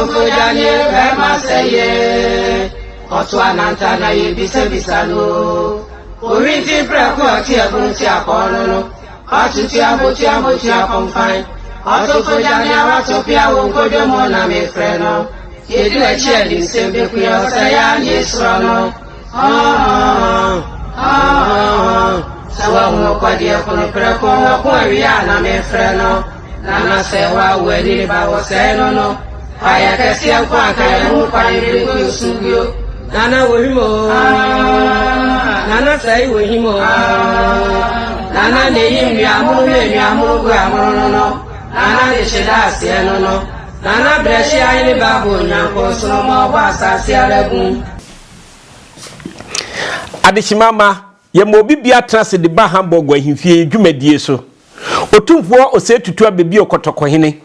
Otofo Daniel Maseye Otwa Nantana Yebisa Bisano Orinti Prako Atia Buntia Pono Atutia Botia Botia Confine Otofo Daniel Watopia Wonkojo Mona me freno Yedu a cheli sembe kuya saya Yesrano Sawa uno kwa dia kono Prako Kwa Riana me freno Nana sewa wedi ba waseno no aya kasia kwa kaya mu kwa ibe sugyo nana wohimo nana sai wohimo nana ne yimi amuru gwa amuru no nana ne sheda asieno no nana breshi ayi babu nyanko so mo ba asase aragun adishimama ye mo bibia trase de ba Hamburg ahimfie dwumadie so otumfuo osetutu abebi okotokohene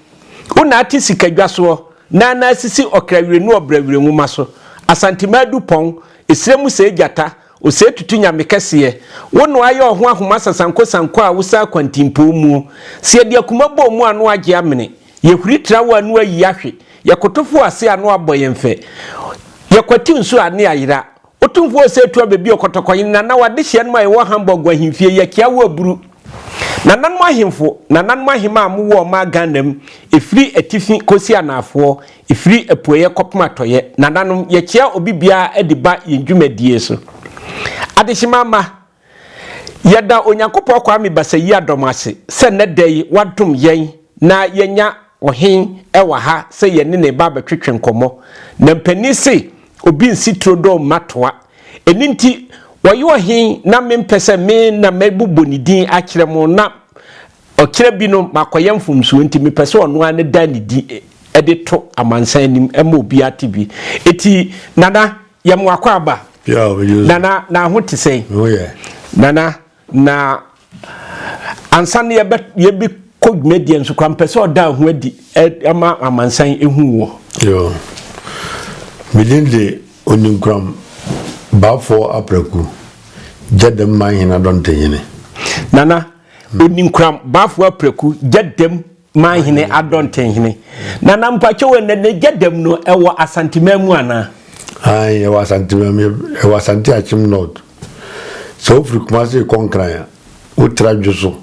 una ati sikadwaso na sisi okrawirenu obrawire nwuma so asantimadu pon esremu sejata osetutu nyamekese wono aye oho ahoma sasanko a wusa kwantimpo mu se de akumabo mu anu age amene yehuri trawo anu ayi ahwe yakotofo ase anu aboyemfe yakwati nso ane ayira otumfuo osetutu abebi okotokohene na wade hye no aye wo Hamburg ahimfie yakiawo aburu Nanan mahimfo nanan mahima amuwo ma Ghanam efiri atifi kosi anafo efiri epoye kopmatoye nananum ye kia obibia ediba yendwumadie so adeshimama yeda onyankopɔ kwa me basayi adomase se ne dai wadom yen na yenya ohen ewa ha se ye ne ba betwetwe nkomo na mpani se obi nsitrodo matoa eninti wayo hin na mempese me na mebubo ni din akiremo na okire bi no makoyem fumsuo nti mepese ono ane da ni din edeto amansan nim ema obi atibi eti nana yem akwa aba nana na hote sei nana na ansan ye bi kogmedian so kwa mpese oda ho adi ama amansan ehu wo yo milinde oningram Bafo apreku jedem mahina donte yene nana oninkram bafo apreku jedem mahine adonte yene nana mpacho we ne jedem no ewo asantimemu ana ai ewo asantimemu ewo asanti achim not so frikumase konkran utrajuso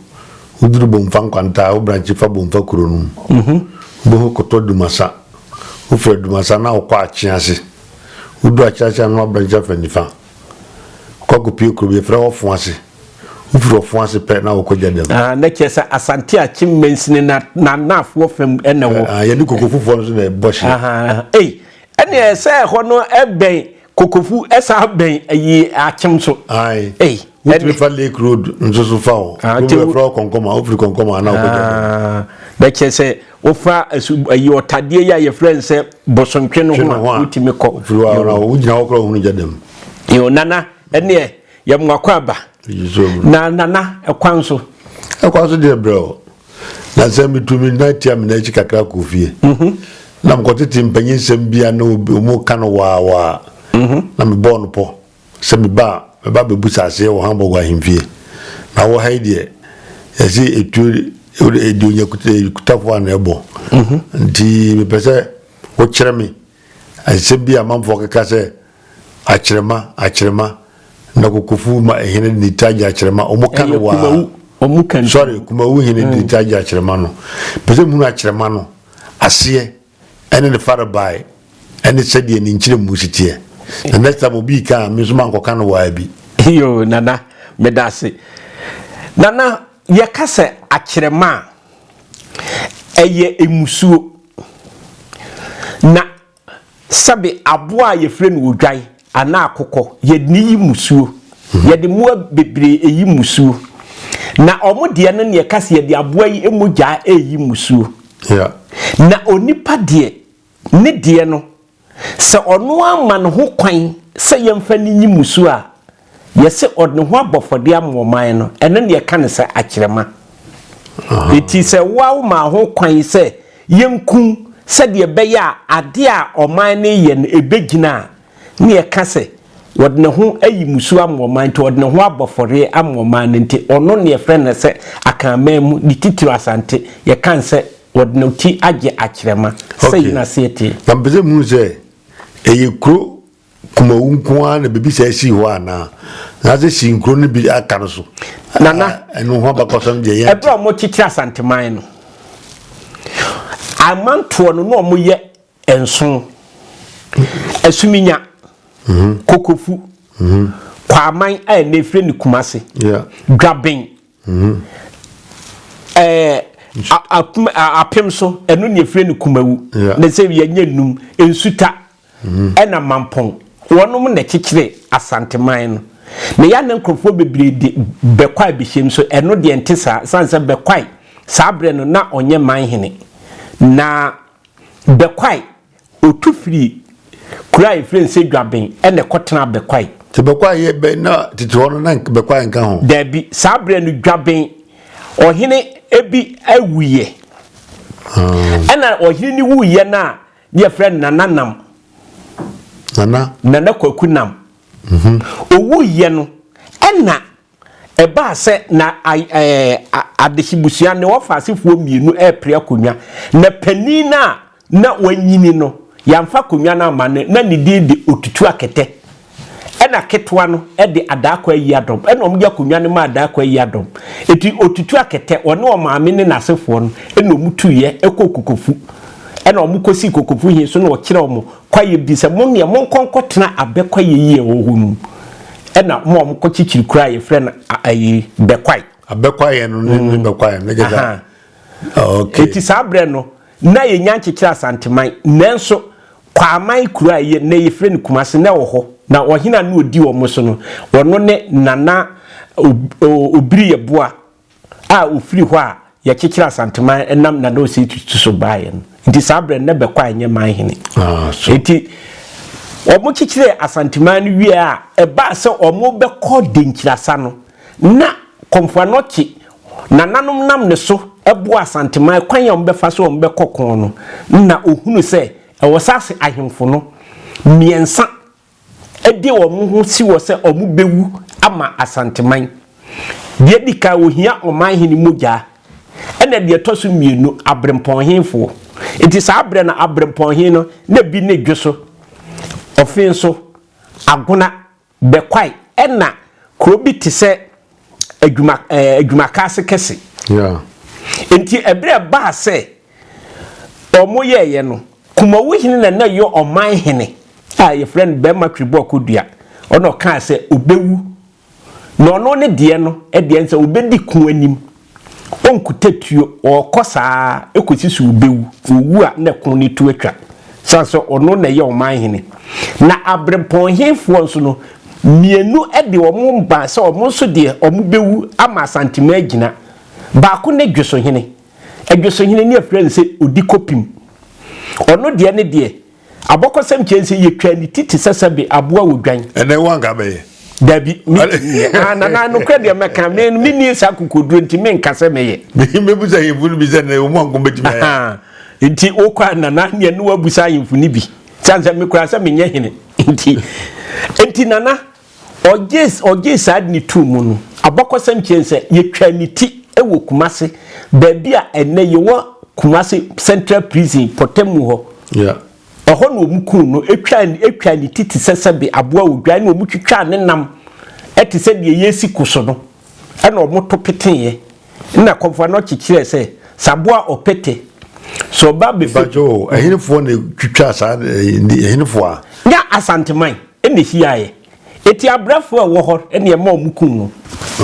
uduru bomfan kwanta obranchi fa bomfa kuronu bo koto dumasa ufre dumasa na okwa achiase udu achacha no abrancha fanifa kwaku pie krobe fra ofuase ufuro ofuase pe na okoja dem na kesa asante achim mensine na nafo fam enewo yedi kokofufo no na boshi ene se ho no eben kokofu esa ben ayi achim so we fa Lake Road nzoso fa o we fra konkoma ofri konkoma na okoja na kese ofra ayi otade ya ye friend se bosontwe no ho utimi ko fluwa ujina okro hunu jadem yo nana ene ye mwakwa ba na nana ekwanso de bro na sembi tumi na tiam na chikakra kofie na mkotete mpanyin sembia na omo kano wa na me bon po se me ba bebusa ase wo Hamburg ahimfie na wo haidie yesi etu edunya kutafo na ebo nti me pese wo kyereme asembia mamfo keka se akyerema na kokofu ma ehene ni taja akyerema omukano wa omukan sorry kuma wo hene ni taja akyerema no pese mu akyerema no ase ene ne far by ene sede ni nkyire musitie na next time obi ka me so man kokano wa bi yo nana medase nana yakase akyerema eye emusuo na sabe aboa ye frɛ no odwan ana akokɔ ye ni musuo ye de mo bebre eyi musuo na omode no ne yakase ye de aboa yi emugya eyi musuo na onipa de ne de no se ono ama no ho kwan se yemfa ni yi musuo a ye se odno ho abofode amoman no ene ne yaka ne se akyerema eti se wawo ma ho kwan se yenku se de beya ade a oman ne ye no ebegina ne yaka se wodne ho ayi musuo amoman to wodne ho abofode amoman nti ono ne yefre ne se akanman mu di titiro asante ye kan se wodne ti age akyerema say na sete na mbeze mu se eyekro kuma unko na bebi se si ho ana na se si nkro ne bi aka no so nana eno ho ba kosam de ye ebra mo kikira santeman no amanto no no mo ye enso asuminya kokofu kwaman a na efre ni kumase dwaben apem so eno ne efre ni kumawu na se ye nyanum ensuta ena mampon wonom na kikire asanteman no na ya na nkrofo bebre de bekwai bihyem so eno de ntesa sanse bekwai sabre no na onye manhene na bekwai otufiri kura ifrense dwaben ene kotena bekwai te bekwai ye be na titi hono na bekwai nka ho dabi sabre no dwaben ohene ebi awuye ena ohene ni wuye na ye friend nananam nana kwakunam owuye no ena eba se na adehibusua ne wofasefo mienu epre akonwa na panina na wanyini no yamfa konwa na amane na ne de otutu akete ena ketwa no de adakwa yi adom ena omgya konwa ne ma adakwa yi adom eti otutu akete one o maame ne nasefo no ena omutuye ekokokofu ena omukosi kokofu hin so na o kire omo kwaye bi se mo ne mo nkonkotena abekwaye yi ehonu ena mo mo kochichiri kura ye friend ayi bekwai abekwaye no ne bekwai ne gega okay eti sabre no na ye nyanchikira asanteman nanso kwaman kura ye na ye friend kumase na wo ho na ohina na odi wo mo so no wono ne nana obiri ye boa a ofiri ho a ye kikira asanteman enam na do se tutu so bae no enti sabre na bekwai nye manhene so eti omo kikire asanteman wi a eba se omo be ko denkirasa no na komfuanochi na nanom nam ne so ebo asanteman kwan ya ombe fa so ombe kokon no na ohunu se ewosase ahemfo no miensa ede omo ho si wo se omo bewu ama asanteman de dika ohia oman hini moja ena de toso mienu abrempon hemfo enti sa abre na abrempon hin no na bi ne dwoso ofenso aguna bekwai ena krobi ti se adwuma kase kese enti ebre ba se omo ye no kuma wuhine na yo oman hene a ye friend be ma twibọ kodua ono ka se obewu no no ne de no e de nse obedi ku anim onkutatuo okosa ekosisu obewu owu a na kun ni tu atwa sanso ono na ye oman hene na abrempon hemfo nso no mienu de omo mba se omo so de omo bewu ama santima agina ba ko ne dweso hene ne afrɛ se odi kopim ono de ne de abokosem chense ye twa ni titi sesebe aboa wodwan ene wanga be dabi na no kwede meka me ni sakukoduro nti me nkase meye me busa yefunu bi se ne omo anko betime ya nti okwa na ne no wabusa yefunu bi sanse me kura se menye hene nti nana oje sad ni tumu no abokosem chense ye twa ni ti ewo kumase baabi a ene ye wo kumase central prison potemu ho oho no omuku no etwa ni titi sesebe aboa odwan no omutwitwa ne nam eti se de yesi kuso no ena omoto petenye na komfa no kikire se saboa opete so ba be bajo ehinfo na twitwa sa ehinfo a ya asanteman ene hiaye eti abrafo a wo ho ene ye ma omuku no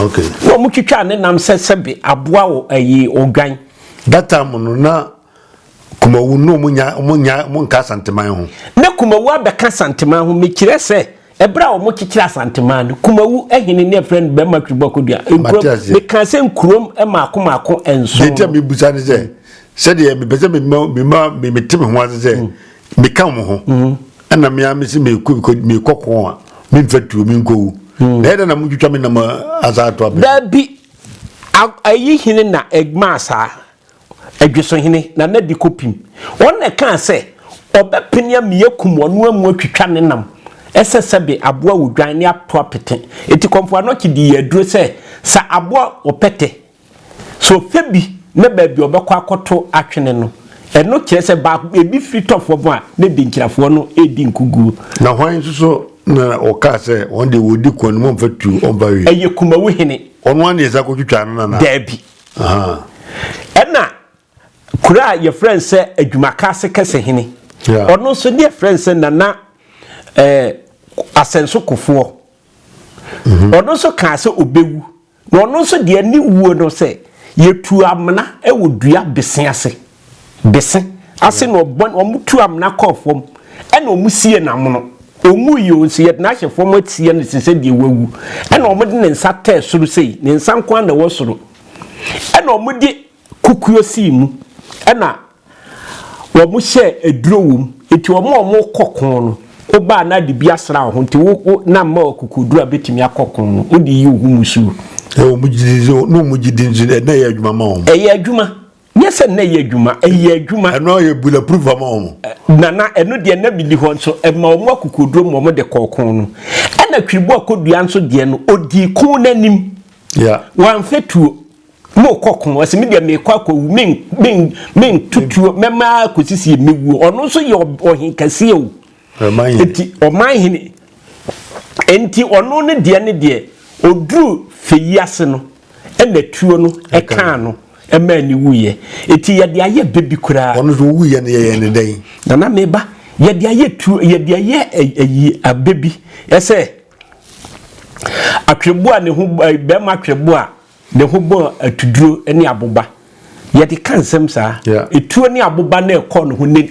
okay wo omutwitwa ne nam sesebe aboa wo ayi odwan data mo na kuma wunu munya nka santeman ho na kuma wu abeka santeman ho mekire se ebra wo mo kikira santeman kuma wu ehene ne friend be ma twibọ kodua me kan se nkurom e maako enso de me busa ne se de me pese me teme ho ase me kan mo ho ana me amesi me kokon a me mfatuo me nkowu na eda na mutwitwa me na ma azato abe da bi ayi hene na egma asa adweso hene na na di kopim wona kan se obepenia miyakum wonu amu atwitwa ne nam esesebe aboa wodwan ne ato apete eti komfo no kidi yaduro se sa aboa opete so febi na baabi obekọ akoto atwene no eno kyerese ba ebi free tofo bo a ne dinkirafo no edi nkugu na hwan so na oka se on de wodi kon mo mfatu on ba wi eye kumawu hene ono an yesa ko twitwa no na dabi aha ena kura ye friend se adwumaka se kese hene ono so ne friend se nana asenso kofo ono so ka se obewu na ono so de ani wuo no se yetu amna ewodua besen ase no bon omutu amna kofom ena omusie namono omu yo sie na hyefom atie no sese de wawu ena omode ne nsa te soro sei ne nsa nkwa na wo soro ena omode kukuo simu ena wo mu hye eduro wum eti omo kokon no oba na de bia sra ho nti wo na ma okukudura betimi akokon no odi yi hu musu omu gidizo no mu gidinzo na ye adwuma ma ho eye adwuma nyese na ye adwuma eye adwuma eno ye bulletproof ma ho nana eno de na bili ho nso e ma omo akukuduro mo de kokon no ena twiribo akodua nso de no odi kun nanim ya wan fetuo mo kokon wase me de me kwakwa men tutuo mema kosisi mewu ono nso ye ohin kase o enti oman hini enti ono ne de odru feyase no ena tuo no eka no ema ni wuye eti ye de aye bebi kura ono so wuye ne ye ne den na meba ye de aye tuo ye de aye ayi abebi ese atwebo a ne ho be ma atwebo a ne ho bo atuduro ene aboba ye de kansem sa etuo ne aboba na ekọ no ho ne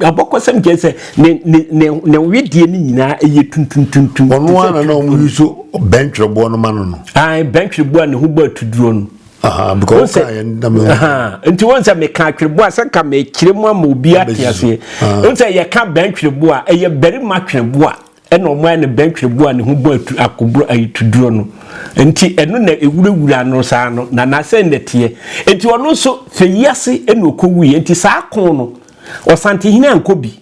abokosem je se ne wedie ni nyina eye tuntuntuntu ono ana na omu yuso benchwebo no mano no ai benchwebo a ne ho bo atuduro no aha because I am aha nti won se me ka atwebo a se ka me kire mu ama obi atiase won se ye ka benchwebo a eye beri ma twebo a eno mo ane benchwebo a ne ho bo akobro ayituduro no nti eno na ewurewura no saa no na na se ndete enti ono so feyase eno okowi enti saa kon no osante hina ankobi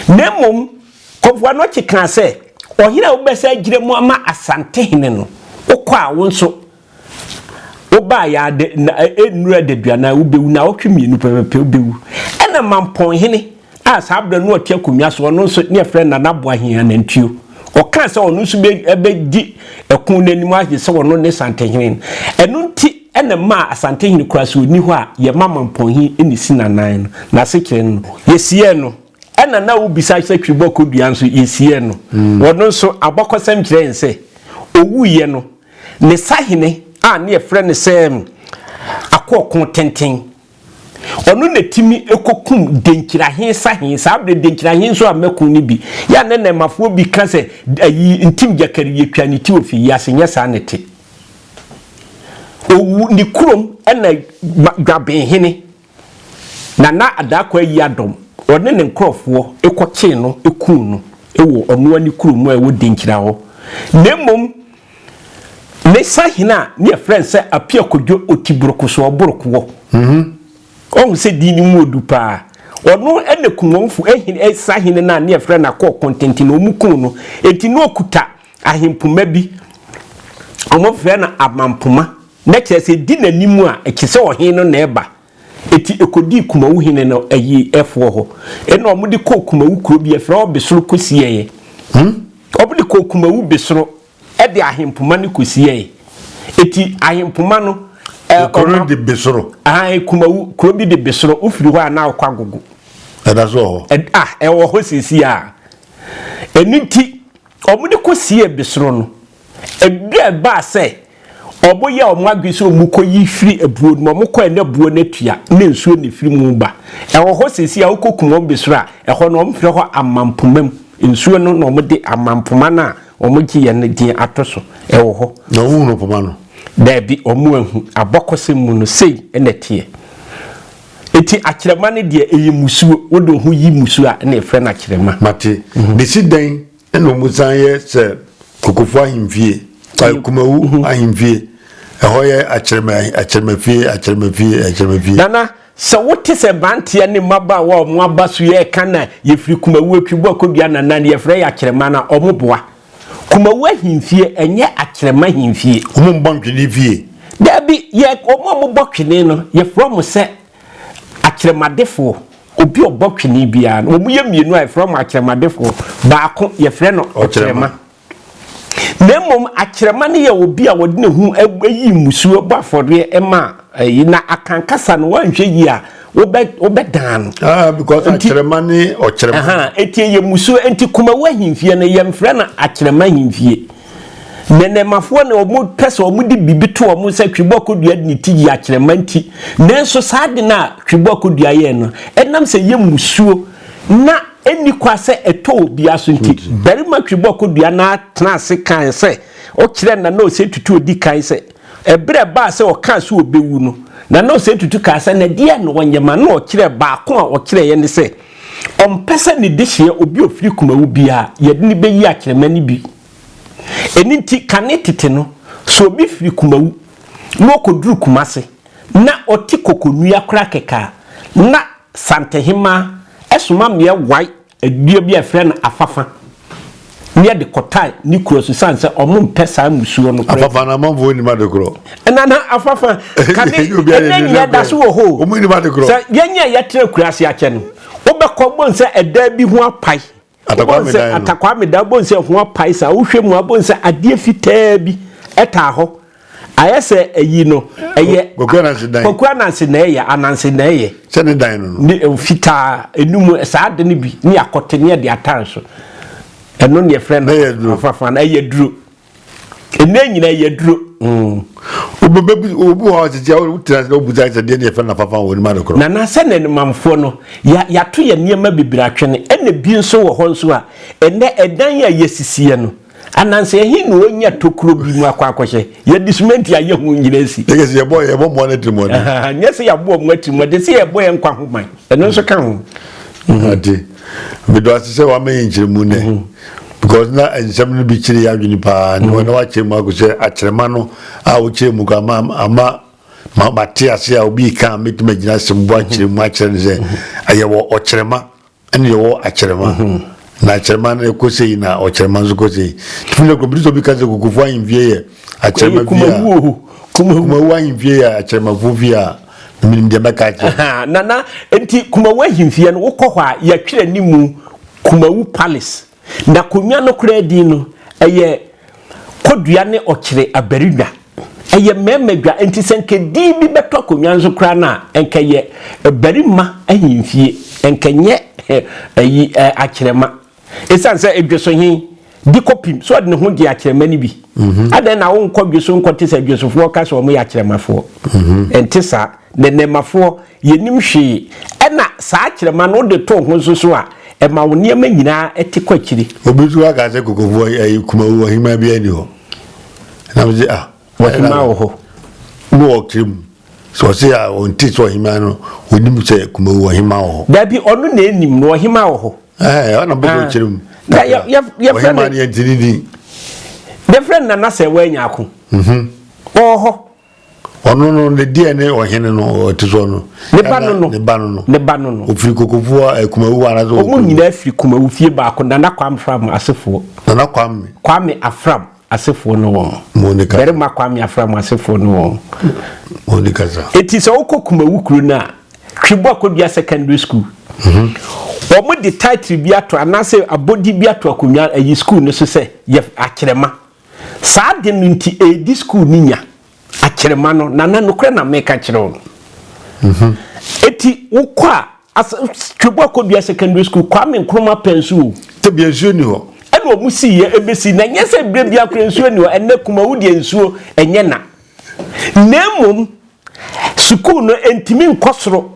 nemom kofwa no chika se ohira obesa gire mu ama asante hine no okwa wo nso oba ya de enura de duana ubewu na otwemienu pepepe ubewu ena mampon hene a sabra no otia komia so no nso ne friend na nabo ahia na ntuo oka se ono nso be di ekun nanim aje se wono ne sante hene enu nti ena ma asante hene kura so ni ho a ye mampon hi eni sinanan na se kire no yesie no ena na ubisa se twibo kodua nso yesie no wono nso abokosam kire nse owuye no ne sahene a ne friend say akokon tenten onu na timi ekokum denkirahin sahin sabre denkirahin so amekun ni bi ya ne mafo bi ka se ayi ntim jakari yetwa ni ti ofi ya senye sa nete owu ni kurom ena gwaben hene na adakwa yi adom one ne nkrofo ekoche no ekun no ewo onu ani kurom a wo denkira ho nemom ne sahina ne friend say apia kodwo otibroko so oboroko on se dini modu pa ono ene kumwonfu ehin sahine na ne friend na ko content no mukun no enti no okuta ahimpuma bi omo friend na amampuma na kyese di nanimu a ekise ohin no na eba eti ekodi kumawu hine no ayi efo ho ene omudi ko kumawu kuro bi efra obesoro kosieye obudi ko kumawu besoro ede ahimpuma ne kosieye eti ahimpuma no kuro de besoro ai kumawu kuro bi de besoro ufiri ho ana akwa gogo eda so ewo ho sisi a eniti omude kosie besoro no edua ba se oboye omagwese omukoyi firi ebuo no omukọ ene buo natua ne nsuo ne firi mu ba ewo ho sisi a ukokumo besoro a eho no omfiri ho amampomam nsuo no no omde amampoma na omugi ye ne din atoso ewo ho na wu no poma no dabi omu ahu abokose mu no sei enetie eti akirema ne de eyi musuo wodo ho yi musuo a na efre na akirema mate de sidan eno musan ye se kokofo ahimfie kumawu ahimfie ehoye akirema fie nana se wote se bantia ne maba wa omu abaso ye kana ye firi kumawu atwibo akodua nana ne ye fre ya akirema na omuboa kumawu ahimfie enye akirema ahimfie omu mbantwene fie dabi ye omu botwene no ye from se akremadefo obi obotwene bia no mu ye mienu a from akremadefo baako ye frɛ no okrema nemom akrema ne ye obi a wode ne hu ayi musuo bafode ema na akankasa no wanhwe yi a obedan because akrema ne okrema etie ye musuo enti kuma wahimfie no ye mfrɛ na akrema himfie nenemafo na omu pese omu di bibito omu se twibokodua ni tigi akrema nti nenso saade na twibokodua ye no enam se ye musuo na eni kwase eto bia so nti berima twibokodua na tena se kan se o kire na no se tutu odi kan se ebre ba se o kan se obewu no na no se tutu ka se na dia no wonyema na o kire ba ko a o kire ye ne se ompese ni dehye obi ofiri kumawu bia ye de ni beyi akrema ni bi eninti kanetete no so obi firi kumawu na okoduru kumase na oti kokonua kra keka na santehima esoma me wai adua bi afre na afafa ne de kotai ni kuro so sanse omum pesa musuo no afafa na mamvo ni madekro na afafa kane enye da so ho omu ni madekro sa yenye yetre kurase ache no obekọ bonse eda bi ho apai atakwa me da bonse ho apai sa wohwemu abonse ade fitaa bi eta ho ayese eyi no eye kokwa nanse na eye ananse na eye se ne dan no ni fitaa enum sa ade ne bi ni akote ne de atanso eno ne friend afafa na eye duro ene nyina eye duro obu ho tete o trans no buza se de ne friend afafa wo ni ma dokro na se ne mamfo no ya to ye niema bibira twene ene bi nso wo ho nso a ene edan ya yesisie no ananse hi no onya tokuro bi mu akwakwahye ye disment ya ye hu nyinesi ye boy mo na trimo na nyese ya bo mo atrimo de se ye boy nkwa homan eno nso ka ho ade me do asese wa me nchiremu ne because na ensem no bi chiri ya dwuni pa no na wa chemu agose akrema no a wo chemu ka ama Matias ya obi ka metuma gina sembo akremu akre ne se ayewo okrema ene yewo akrema na akrema na ekose na okrema nzo kose tufune ko bizo bi ka ze kukufu anvie ye akrema via kuma wa anvie ya akrema vuvia minim de makaje nana enti kuma wa himfie no wokọ hwa ya twere nimu kumawu palace na konwa no kura di no eye kodua ne okire abarida eye memedwa enti senke di bi beto konwa nso kura na enke ye barima ahimfie enke nye ayi akirema esanse edweso hin di kopim so de ne ho di akirema ni bi adan na won kodweso nkote se edwesofo ka so mo ya akiremafo enti sa nenemafo yenim hwe ena sa akirema no de to ho so a ema woni ma nyina etikwakiri obizu aka se kokofu ayi kumawu hima bia ni ho na mje wahima ho no okrim so se a onti so hima no onim se kumawu hima ho da bi onu na enim no hima ho ona bodo okrim ya friend ni entini the friend na se wanya ako oho ono no ne die ne ohene no otiso no ne banu no ofiri kokofu kumawu ara zo omu nyina afiri kumawu fie ba ko na kwam from asefo na kwame afram asefo no won monika bere ma kwame afram asefo no won monika za eti so okumawu kru na twebo akodua secondary school omu di title bi ato anase abodi bi ato akonwa ayi school no so se ye akirema saa de no nti edi school ninya akirema no nana no kra na meka kire eti wokwa twebo akodua secondary school kwame nkroma pensu te bi ensuo ni ho ene omu si ye ebesi na nyese bre bi akra ensuo ni ho ene kumawu di ensuo enye na nemum school no entimi nkosoro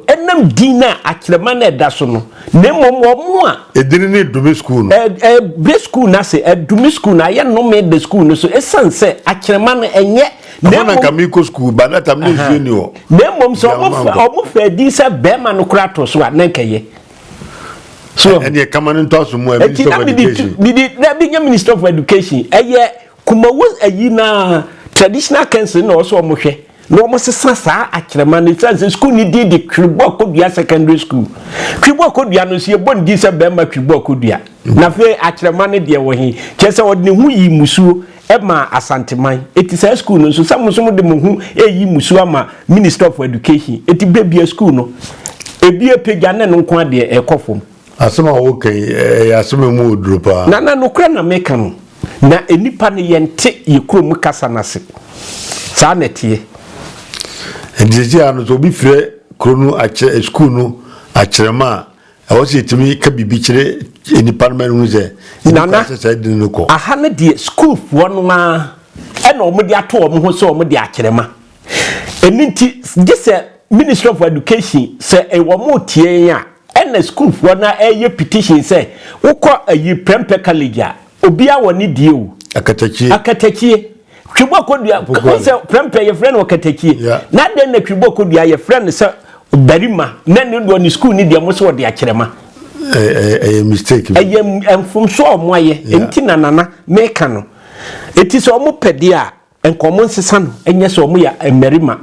enam dina akirema na eda so no nemum omo a edini ne dumi school no bre school na se dumi school na ye no me de school no so esanse akirema no enye nemum na kamiko school ba na tam ne ensuo ni ho nemum so omo fa di se be ma no kura to so a na nkeye so ene kamane ntoso mu minister of education bi minister of education eye kumawu ayi na traditional council na also omo hwe no omo sesa saa akirema na transit school ni di Twebo Akodua secondary school Twebo Akodua no sie bon di se be ma Twebo Akodua na fe akirema ne de wo hi kese wo ne hu yi musuo ema asanteman eti say school no so samuso de mo hu eyi musu ama Minister of Education eti bebia school no ebi epega na no nko ade ekofom asema okay asema mu odropa na no kra na meka no na enipa ne yente ye krom kasa nase sa netie ndije anu to bi frɛ krono ache school no acherema awose timi ka bibi kire enipa no manu ze nana aha ne de school fo no ma ɛna ɔmo de ato ɔmo ho so ɔmo de acherema eninti gese Ministry of Education say e wo mo tie ya ɛna school fo na ɛyɛ petition say wokɔ ayi prempe college a obi a woni die o akatachie twibɔ kodua say prempe ye friend akatachie na den na twibɔ kodua ye friend say barima na ne do ni school ni de mo so de akyerema mistake mfum so omo aye enti nanana meka no eti so omo pede a enkomo nsesa no enye so omo ya emerima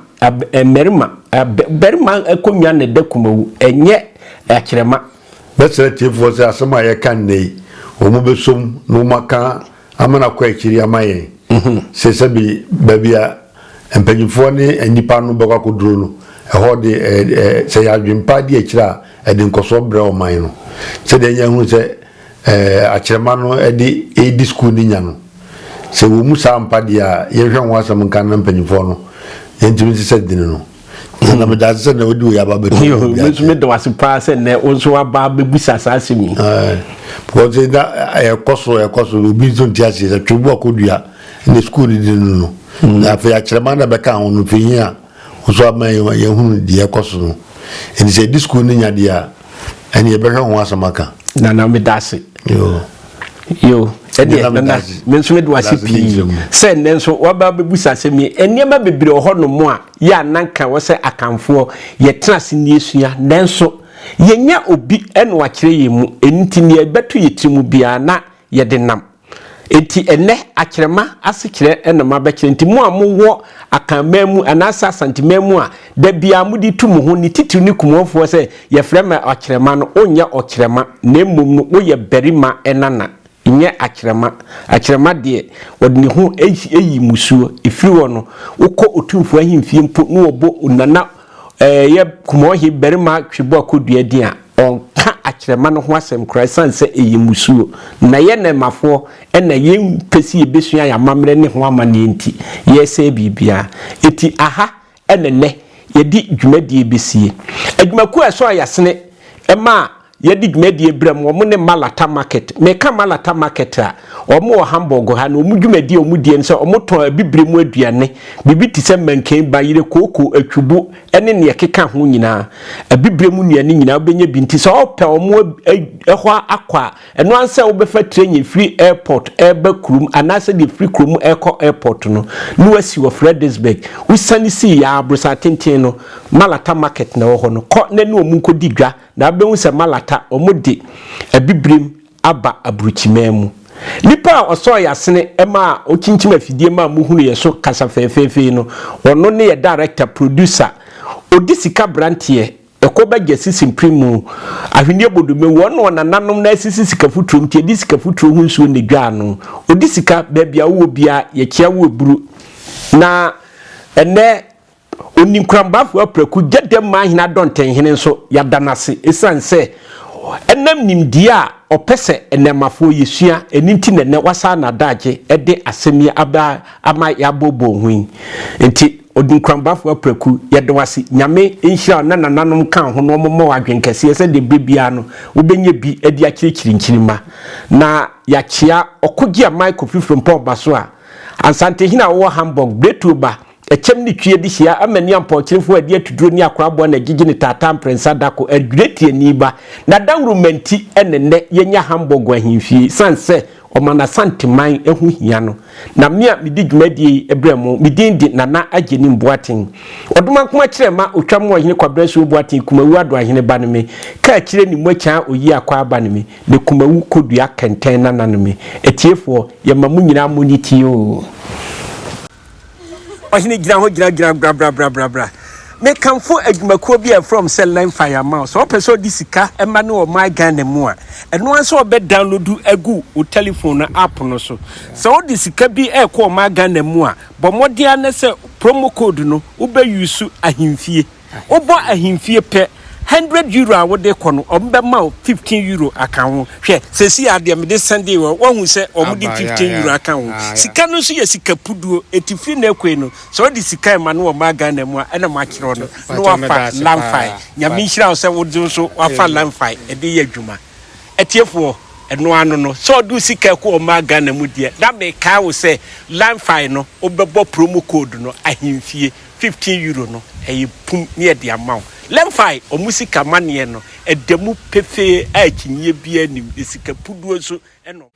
berima akonwa ne dakumawu enye akyerema besere tifo se asema ye kan nei omo besom no maka amana kwa akiri amaye se bi babia empanyifo ne anipa no beka koduro no ɛhɔ de sɛ yadwempa de akira ɛde nkoso brɛ o man no sɛ de nya hu sɛ akyerema no ɛde edi school ni nya no sɛ wo mu sampa de a yɛhwɛ ho asɛm nkan na mpanyifo no yɛntimi sɛ dine no na me da sɛ na odi o ya ba beto me do wasipa sɛ ne onso aba bebusa asemi because da ɛkɔso obi zo ntiase sɛ twebo akodua ne school ni no na afɛ akyerema na bɛka ho no finya so amay ye hunu de ekoso no eni se disco ni nya de a eni ye behwe ho asamaka na me dase yo edi na me nso me do asipi se ne nso waba bebusa semi eniema bebre ho no mo a ya nanka wo se akamfo ye trase ni esua nenso ye nya obi eno akire ye mu enti ne ebeto ye trimu bia na ye de nam enti ene akyerema asekire enema bekire enti mu amowo akamemu anasa santimemu a da bia mudi tumu ho ni titiri ni kumofo se ye frema akyerema no onya okyerema na emum no wo ye berima enana nye akyerema de wodni ho eyi musuo efiri wo no wokɔ otumfo ahimfie mpo no obo nana ye kumohi berima twebo akodua din a onka akyerema no ho asɛm kra sanse eyi musuo na ye na mafo na ye pesi ebesua ya mamre ne ho amane enti ye se bibia eti aha enene ye di dwumadie besie adwumaku eso ayasene ema ye di dwumadie brem wo ne Malata market me ka Malata market a omo Hamburg ha na omu dwumadie omu die nso omo ton abibremu aduane bibi ti se manken bayire koko atwubo ene ne keka ho nyina abibremu nuane nyina obenya binti so opɛ omo ehɔ akwa eno ansa obefa train free airport eba kurum anasa de free kurum eko airport no no wasi wo Fredericksburg usani si ya abrusa tenten no Malata market na wo ho no kɔ na ne omu nkodi dwa na abehu se Malata omudi abibrem aba abruchimemu nipa oso yasene ema okinchim afidie ma muhunu yeso kasa fefefe no ono ne ye director producer odisika brantie ekoba gesisi primu ahwenie bodume wono nananom na asisi sika futuro mtie disika futuro hu nsuo ne dwa no odisika babia wo bia ye kia wo buru na ene oninkrambafo apraku gedem ma hina donten hene nso yadanase esanse enam nimdie a opese enemafo yesua eninti nene wasa na daje ede asemi aba ama yabobo hu enti odinkrambafo apraku yedewase nyame enhia na nananom kan ho no mommo adwenkese se de bebia no wobenye bi edi akirikirinkyirima na yakyea okogia Michael Fifrem Baso a ansante hina wo Hamburg Bretuba echem ni twie di hia amani ampɔkyerefo adi atuduro ni akorabo na gigi ni tata prensa dako adwireti aniba na danrumenti enene yenya Hamburg ahimfie sanse omana santeman ehu hia no na mia medi dwumadie ebremo medindi nana ageni mboaten oduma kuma kyerema otwam ohene kwabrasu boaten kumawu ado ahene ba ne me ka kyere ni mocha oyi akwa aba ne me ne kumawu kodua kenten nana ne me etiefo yemamu nyina moniti o ohine gira ho gira bra me kamfo adwumakuo bi from sell line fire mouse so person di sika e ma no my Ghana mu a eno anso obe download agu o telephone app no so di sika bi e ko my Ghana mu a bo modia na se promo code no ube use ahimfie obo ahimfie pe €100 a wode kono ombe ma €15 account hwe sesi ade me de Sunday wo hu se omudi €15 account sika no so ye sika puduo etifi na ekwe no so di sika ma no ma Ghana mu a na ma kiro no wafa lamfai nyame nhira so wode so wafa lamfai e de ye adwuma etiefo eno ano no so do sika ko ma Ghana mu de na me ka wo se lamfai no obebo promo code no ahimfie €15 no e pum ne de amount lemfai omusika mane no edemu pefe a kinye bia nim esika puduo so eno